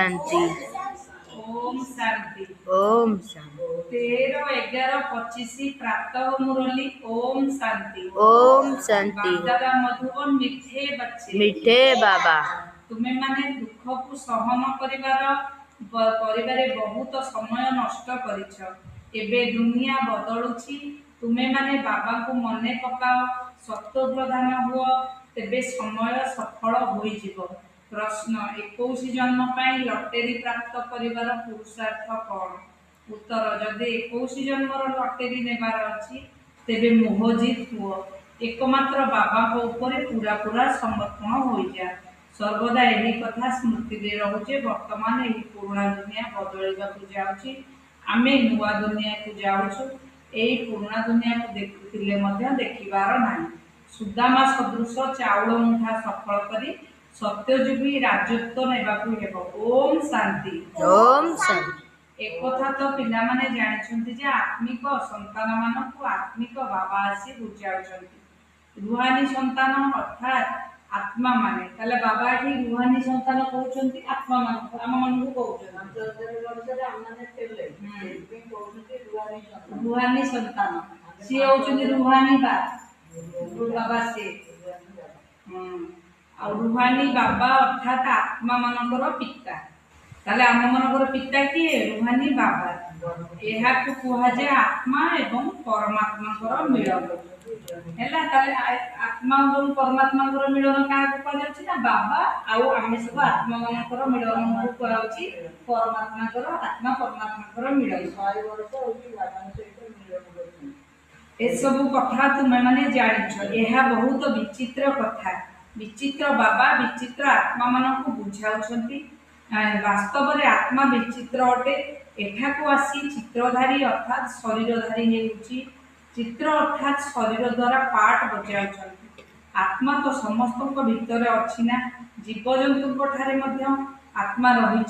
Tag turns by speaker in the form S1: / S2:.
S1: शांति।
S2: ओम शांति।
S1: ओम शांति।
S2: 13-11-25 प्रातः मुरली। ओम शांति।
S1: ओम शांति।
S2: दादा मधुबन मिठे बच्चे
S1: मिठे बाबा
S2: तुम्हें माने दुख को सहन करिबारे बहुत समय नष्ट करिछ। एबे दुनिया बदलुछि। तुम्हें माने बाबा को मने पकाओ, सत्य प्रधान हुओ, तेबे समय सफल होई जिवो। प्रश्न 21 जन्म पाई लटेरी प्राप्त करिबार पुरुषार्थ कौन? उत्तर जदि 21 जन्मर लटेरी नेबार अछि तेबे मोहजित हुओ। एकमात्र बाबा को ऊपर पूरा पूरा समर्पण हो जा। सर्वदा यही कथा स्मृति रे रहुचे। वर्तमान यही पुराना दुनिया बदलैबाकू जाउची। आमे नुआ दुनिया को जाउछु। एही पुराना दुनिया को देखुथिले मध्य देखिबार नाही। सुदामा सदृश चाउल मुठा सफल करी सत्यजुगी राजत्व नेबाकू हेबो। ओम शांति।
S1: ओम शांति।
S2: एक कथा तो पिला माने जानिछंती जे आत्मिक संतान मानकू आत्मिक बाबा आसी बुझाउछंती। रुहानी संतान अर्थात आत्मा माने ताले बाबा एठी रुहानी संतान कहउछंती आत्मा मानकू आम मानकू कहउछंती रुहानी संतान सी होउछंती रुहानी बाबा से आ रुहानी बाबा अर्थात आत्मा मानकर पिता। ताले आम मानकर पिता किए रुहानी बाबा। एहा को कुहा जे आत्मा एवं परमात्मा मिलन हैला। ताले आत्मा और परमात्मा मिलन का को जाछि ना बाबा आउ आमे सब आत्मा मानकर मिलन को कहउछि परमात्मा आत्मा परमात्मा मिलन। 100 वर्ष होई बाबा सहित मिलन करछि। ए सब कथा तुमे माने जानिछ। एहा बहुत विचित्र कथा। विचित्र बाबा विचित्र आत्मा मान को बुझाउछंती। वास्तव में आत्मा विचित्र अटे। एठा को आसी चित्रधारी अर्थात शरीरधारी हेउची। चित्र अर्थात शरीर द्वारा पाठ बजाउछंती। आत्मा तो समस्त भीतर अछि ना। जीवजंतु ठारे मध्य आत्मा रहिछि।